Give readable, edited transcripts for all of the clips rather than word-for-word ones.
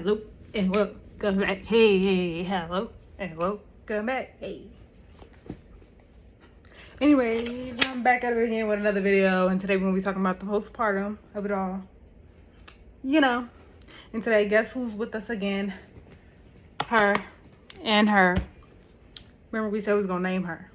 Hello and welcome back. Hey, hello and welcome back. Hey. Anyways, I'm back at it again with another video, and today we're gonna be talking about the postpartum of it all. You know. And today, guess who's with us again? Her and her. Remember we said we was gonna name her.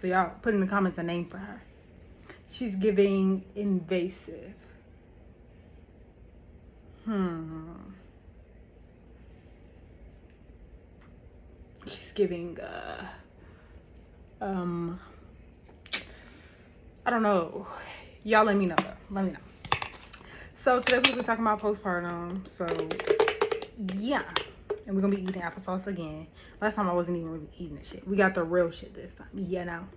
So y'all put in the comments a name for her. She's giving invasive. She's giving I don't know. Y'all let me know though. Let me know. So today we'll be talking about postpartum. So yeah. And we're gonna be eating applesauce again. Last time I wasn't even really eating the shit. We got the real shit this time. You know.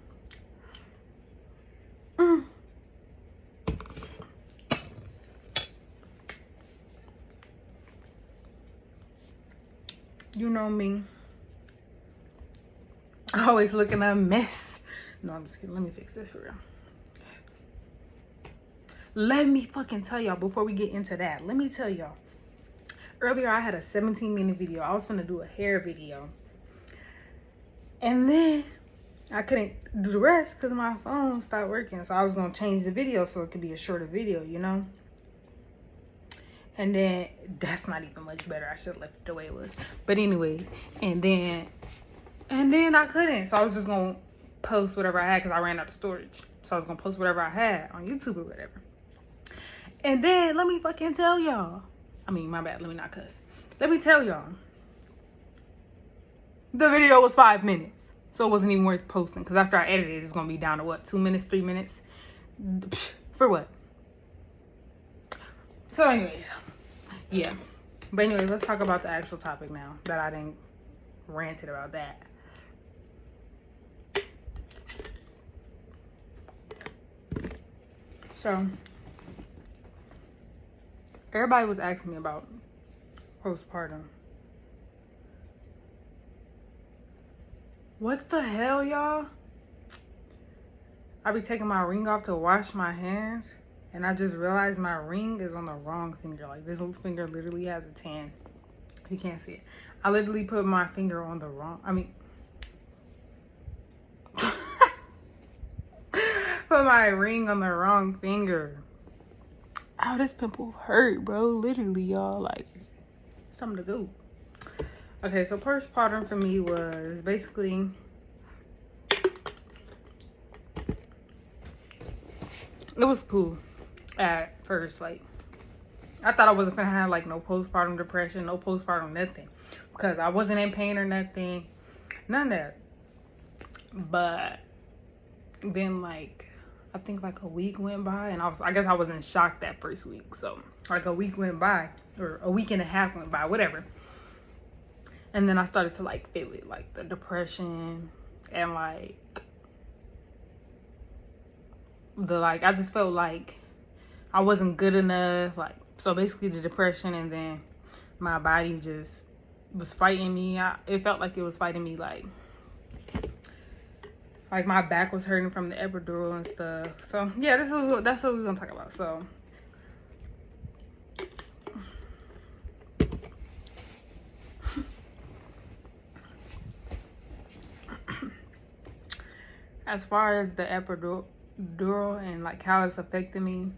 You know me. Always looking a mess. No, I'm just kidding. Let me fix this for real. Let me fucking tell y'all before we get into that. Let me tell y'all. Earlier, I had a 17-minute video. I was finna do a hair video. And then I couldn't do the rest because my phone stopped working. So I was going to change the video so it could be a shorter video, you know? And then that's not even much better. I should have left it the way it was. But anyways, and then I couldn't. So I was just going to post whatever I had because I ran out of storage. So I was going to post whatever I had on YouTube or whatever. And then let me fucking tell y'all. I mean, my bad. Let me not cuss. Let me tell y'all. The video was 5 minutes. So it wasn't even worth posting. Because after I edited it, it's going to be down to what? 2 minutes, 3 minutes? For what? So anyways. Yeah. But anyways, let's talk about the actual topic now. That I didn't ranted about that. So everybody was asking me about postpartum. What the hell, y'all? I be taking my ring off to wash my hands, and I just realized my ring is on the wrong finger. Like, this little finger literally has a tan. You can't see it. I literally put my finger on the wrong... put my ring on the wrong finger. Ow, this pimple hurt, bro. Literally, y'all. Like, something to go. Okay, so postpartum for me was basically... It was cool at first. Like, I thought I wasn't gonna have, like, no postpartum depression, no postpartum nothing. Because I wasn't in pain or nothing. None of that. But then, like, I think like a week went by, and I guess I was in shock that first week. So like a week went by, or a week and a half went by, whatever. And then I started to like feel it, like the depression, and like I just felt like I wasn't good enough. Like, so basically the depression, and then my body just was fighting me. It felt like it was fighting me, like my back was hurting from the epidural and stuff. So yeah, that's what we're gonna talk about. So as far as the epidural and like how it's affecting me,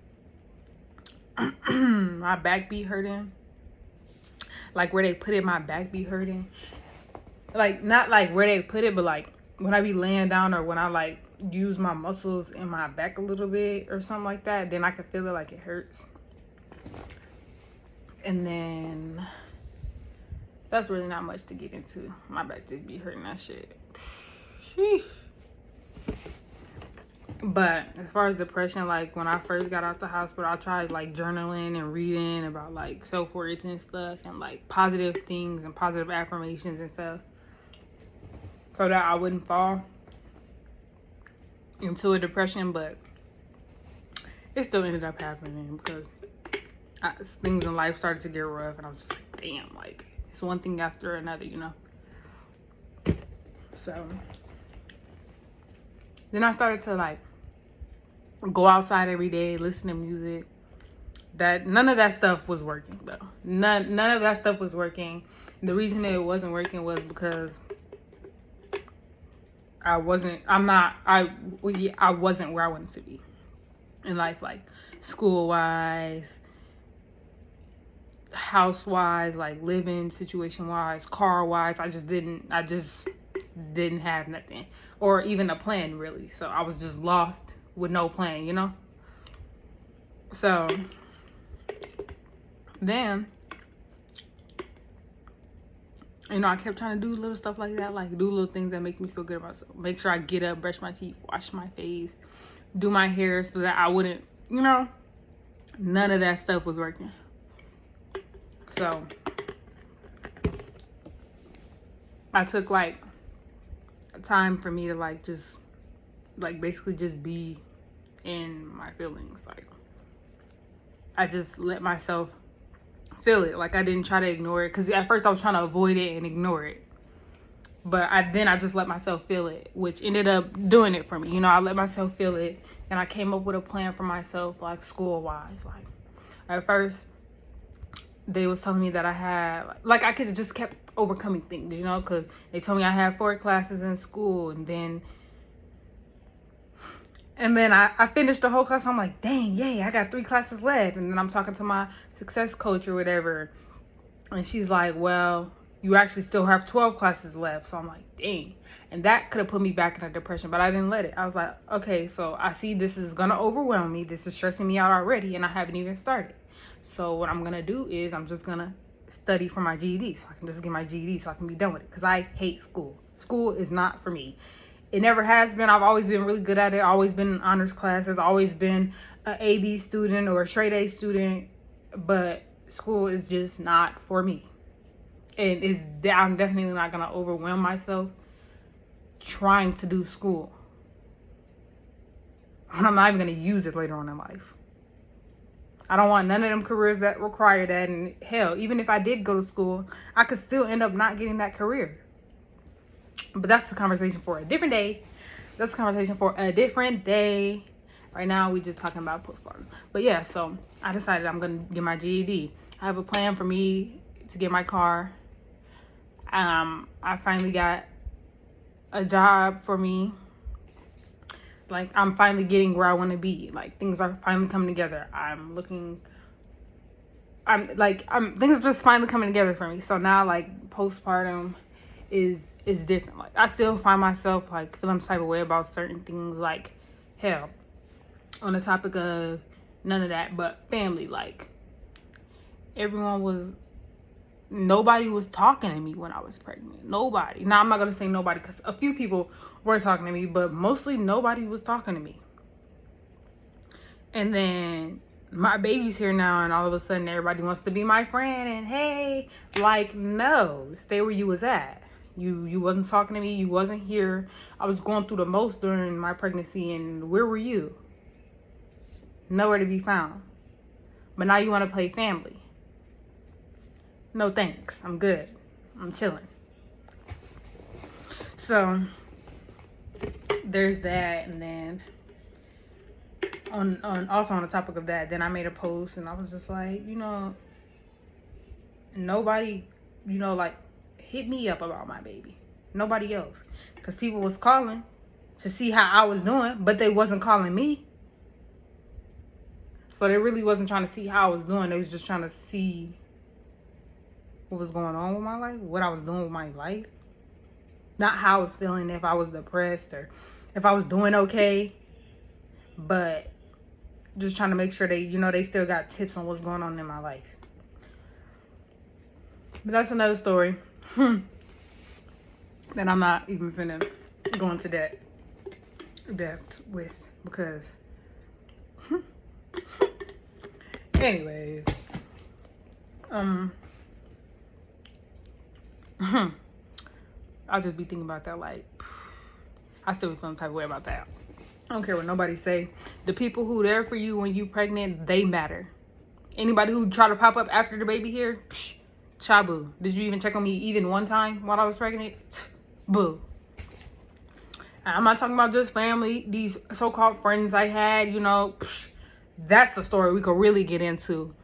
my back be hurting. Like where they put it, my back be hurting. Like not like where they put it, but like when I be laying down, or when I like use my muscles in my back a little bit or something like that, then I can feel it like it hurts. And then that's really not much to get into. My back just be hurting that shit. Sheesh. But as far as depression, like when I first got out the hospital, I tried like journaling and reading about like self-worth and stuff, and like positive things and positive affirmations and stuff, so that I wouldn't fall into a depression. But it still ended up happening because things in life started to get rough, and I was just like, damn, like it's one thing after another, you know. So then I started to like go outside every day, listen to music, that none of that stuff was working though. None of that stuff was working. The reason it wasn't working was because I wasn't where I wanted to be in life, like school wise, house wise, like living situation wise, car wise. I just didn't have nothing, or even a plan really. So I was just lost with no plan, you know? So then, you know, I kept trying to do little stuff like that, like do little things that make me feel good about myself. Make sure I get up, brush my teeth, wash my face, do my hair so that I wouldn't, you know, none of that stuff was working. So I took like time for me to like just like basically just be in my feelings. Like I just let myself feel it. Like I didn't try to ignore it, because at first I was trying to avoid it and ignore it, but then I just let myself feel it, which ended up doing it for me. You know, I let myself feel it, and I came up with a plan for myself, like school wise. Like at first they was telling me that I had like I could have just kept overcoming things, you know, because they told me I had 4 classes in school, and then I finished the whole class. I'm like, dang, yay, I got 3 classes left. And then I'm talking to my success coach or whatever, and she's like, well, you actually still have 12 classes left. So I'm like, dang. And that could have put me back in a depression, but I didn't let it. I was like, okay, so I see this is gonna overwhelm me. This is stressing me out already, and I haven't even started. So what I'm gonna do is I'm just gonna study for my GED, so I can just get my GED so I can be done with it, because I hate school. School is not for me. It never has been. I've always been really good at it. Always been in honors classes. Always been an AB student or a straight A student. But school is just not for me. And I'm definitely not going to overwhelm myself trying to do school when I'm not even going to use it later on in life. I don't want none of them careers that require that. And hell, even if I did go to school, I could still end up not getting that career. But that's the conversation for a different day. Right now, we just talking about postpartum. But yeah, so I decided I'm going to get my GED. I have a plan for me to get my car. I finally got a job for me. Like, I'm finally getting where I want to be. Like, things are finally coming together. things are just finally coming together for me. So now, like, postpartum is different. Like, I still find myself like feeling some type of way about certain things, like hell, on the topic of none of that, but family. Like, nobody was talking to me when I was pregnant. Nobody. Now, I'm not gonna say nobody, because a few people were talking to me, but mostly nobody was talking to me. And then my baby's here now, and all of a sudden everybody wants to be my friend, and hey, like, no, stay where you was at. You wasn't talking to me. You wasn't here. I was going through the most during my pregnancy, and where were you? Nowhere to be found. But now you want to play family. No thanks. I'm good. I'm chilling. So there's that, and then also on the topic of that, then I made a post, and I was just like, you know, nobody, you know, like, hit me up about my baby. Nobody else. Because people was calling to see how I was doing, but they wasn't calling me. So they really wasn't trying to see how I was doing. They was just trying to see what was going on with my life, what I was doing with my life. Not how I was feeling, if I was depressed or if I was doing okay. But just trying to make sure they, you know, they still got tips on what's going on in my life. But that's another story. That I'm not even finna go into that depth with, because anyways, I'll just be thinking about that. Like, I still be feeling the type of way about that. I don't care what nobody say. The people who there for you when you pregnant, they matter. Anybody who try to pop up after the baby here, chabu. Did you even check on me even one time while I was pregnant? Boo. I'm not talking about just family. These so-called friends I had, you know, That's a story we could really get into.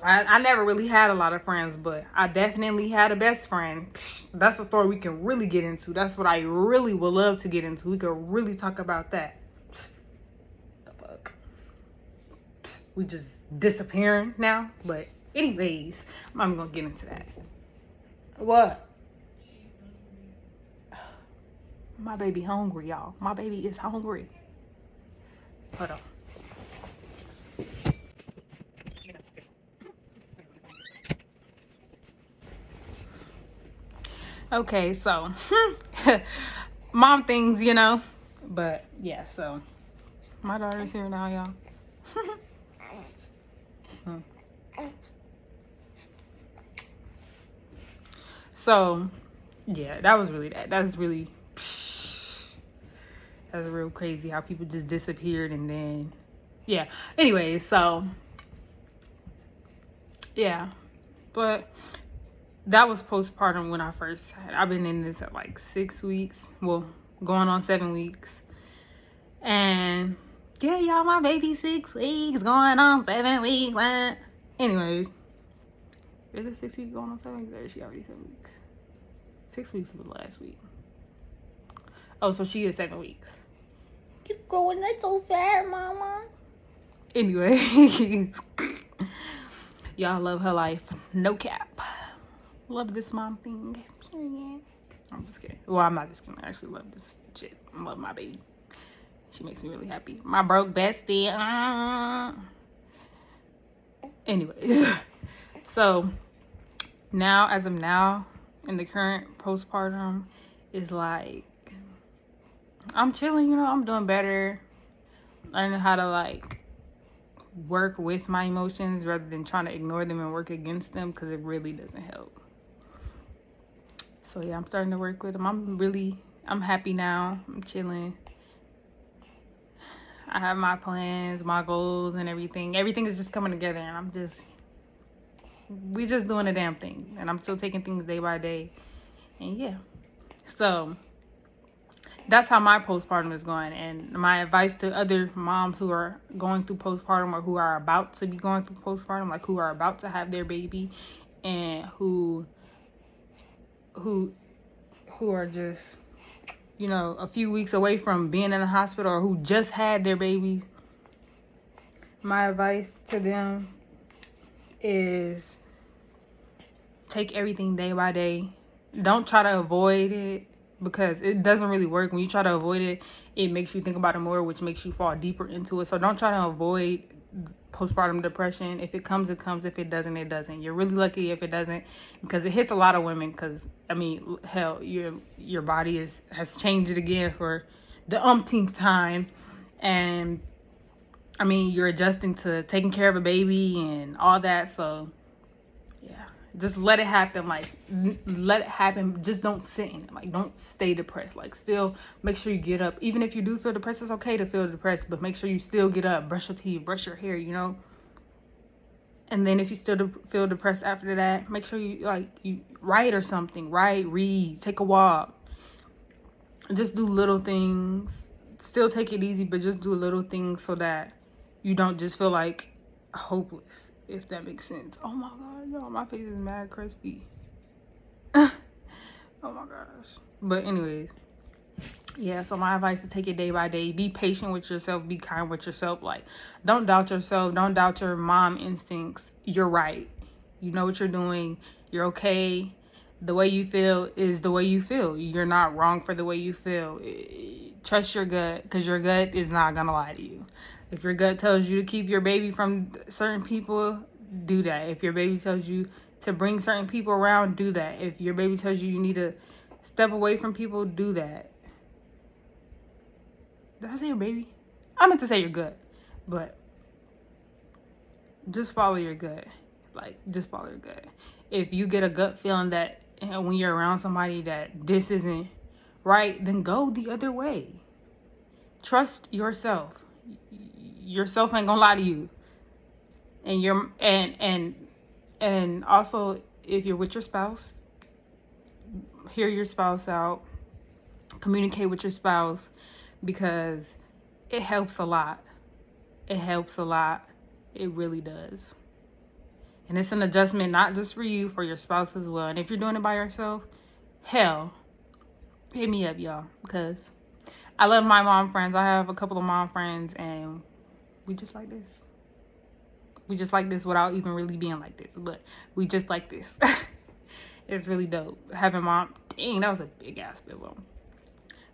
I never really had a lot of friends, but I definitely had a best friend. That's a story we can really get into. That's what I really would love to get into. We could really talk about that. The fuck? We just disappearing now. But anyways, I'm gonna get into that. What? My baby hungry, y'all. My baby is hungry. Hold on. Okay, so mom things, you know. But yeah, so my daughter's here now, y'all. So yeah, that was really that's really that's real crazy how people just disappeared. And then yeah, anyway, so yeah, but that was postpartum when I first had. I've been in this at like 6 weeks, well, going on 7 weeks. And yeah, y'all, my baby 6 weeks, going on 7 weeks. Anyways, is it 6 weeks going on 7 weeks, or is she already 7 weeks? 6 weeks was last week. Oh, so she is 7 weeks. You growing up so fast, mama. Anyways, y'all love her life, no cap. Love this mom thing. Period. I'm just kidding. Well, I'm not just kidding. I actually love this shit. I love my baby. She makes me really happy. My broke bestie. Anyways, so now, as of now, in the current postpartum, is like I'm chilling. You know, I'm doing better. Learning how to like work with my emotions rather than trying to ignore them and work against them, because it really doesn't help. So yeah, I'm starting to work with them. I'm happy now. I'm chilling. I have my plans, my goals, and everything. Everything is just coming together, and we just doing a damn thing. And I'm still taking things day by day. And yeah. So that's how my postpartum is going. And my advice to other moms who are going through postpartum, or who are about to be going through postpartum, like who are about to have their baby, and who are just, you know, a few weeks away from being in the hospital, or who just had their babies, my advice to them is take everything day by day. Don't try to avoid it, because it doesn't really work. When you try to avoid it, it makes you think about it more, which makes you fall deeper into it. So don't try to avoid postpartum depression. If it comes, it comes. If it doesn't, it doesn't. You're really lucky if it doesn't, because it hits a lot of women. Because I mean, hell, your body has changed again for the umpteenth time, and I mean, you're adjusting to taking care of a baby and all that. So yeah, just let it happen. Like, let it happen. Just don't sit in it. Like, don't stay depressed. Like, still make sure you get up. Even if you do feel depressed, it's okay to feel depressed, but make sure you still get up, brush your teeth, brush your hair, you know. And then if you still feel depressed after that, make sure you write or something. Write, read, take a walk. Just do little things. Still take it easy, but just do little things so that you don't just feel like hopeless, if that makes sense. Oh my God, y'all, my face is mad crusty. Oh my gosh. But anyways, yeah, so my advice is take it day by day. Be patient with yourself. Be kind with yourself. Like, don't doubt yourself. Don't doubt your mom instincts. You're right. You know what you're doing. You're okay. The way you feel is the way you feel. You're not wrong for the way you feel. Trust your gut, because your gut is not going to lie to you. If your gut tells you to keep your baby from certain people, do that. If your baby tells you to bring certain people around, do that. If your baby tells you you need to step away from people, do that. Did I say your baby? I meant to say your gut. But just follow your gut. Like, just follow your gut. If you get a gut feeling that when you're around somebody that this isn't right, then go the other way. Trust yourself. Yourself ain't gonna lie to you. And also, if you're with your spouse, hear your spouse out. Communicate with your spouse, because it helps a lot. It helps a lot. It really does. And it's an adjustment not just for you, for your spouse as well. And if you're doing it by yourself, hell, hit me up, y'all, because I love my mom friends. I have a couple of mom friends, and we just like this. We just like this without even really being like this, but we just like this. It's really dope. Having mom, dang, that was a big ass pillow.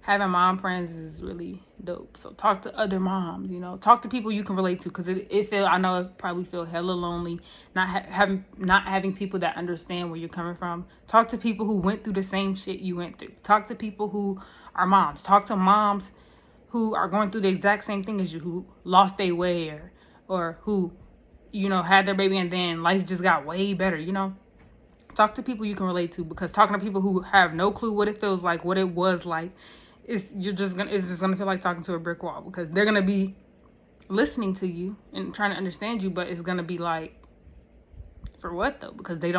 Having mom friends is really dope. So talk to other moms, you know, talk to people you can relate to, because I know it probably feel hella lonely not having people that understand where you're coming from. Talk to people who went through the same shit you went through. Talk to people who are moms. Talk to moms who are going through the exact same thing as you, who lost their way or who, you know, had their baby and then life just got way better, you know. Talk to people you can relate to, because talking to people who have no clue what it feels like, what it was like, it's just gonna feel like talking to a brick wall, because they're gonna be listening to you and trying to understand you, but it's gonna be like, for what though? Because they're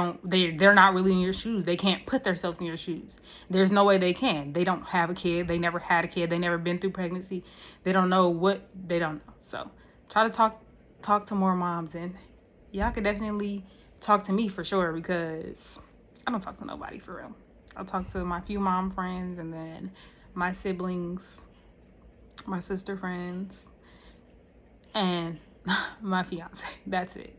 not really in your shoes. They can't put themselves in your shoes. There's no way they can. They don't have a kid. They never had a kid. They never been through pregnancy. They don't know what they don't know. So try to talk to more moms, and y'all could definitely talk to me for sure, because I don't talk to nobody for real. I'll talk to my few mom friends, and then my siblings, my sister friends, and my fiance. That's it.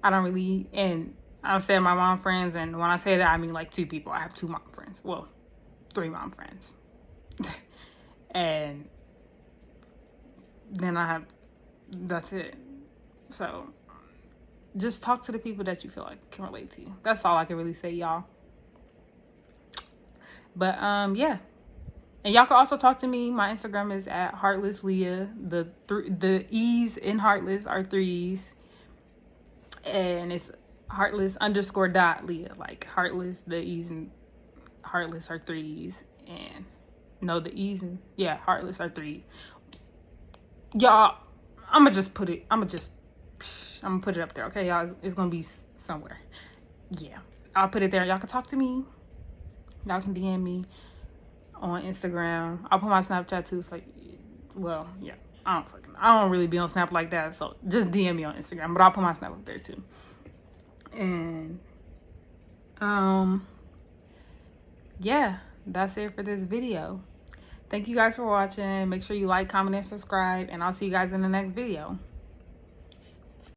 I don't really, and I'm saying my mom friends, and when I say that, I mean like 2 people. I have 2 mom friends. Well, 3 mom friends. And then that's it. So just talk to the people that you feel like can relate to you. That's all I can really say, y'all. But yeah. And y'all can also talk to me. My Instagram is at Heartless Leah. The E's in Heartless are 3's. And it's Heartless_Leah. Like Heartless, the E's in Heartless are 3's. And no, the E's and Heartless are 3's. Y'all, I'm gonna put it up there, okay, y'all? It's gonna be somewhere. Yeah, I'll put it there. Y'all can talk to me. Y'all can DM me on Instagram. I'll put my Snapchat too. So, well, yeah, I don't really be on Snap like that. So just DM me on Instagram. But I'll put my Snap up there too. And yeah, that's it for this video. Thank you guys for watching. Make sure you like, comment, and subscribe. And I'll see you guys in the next video.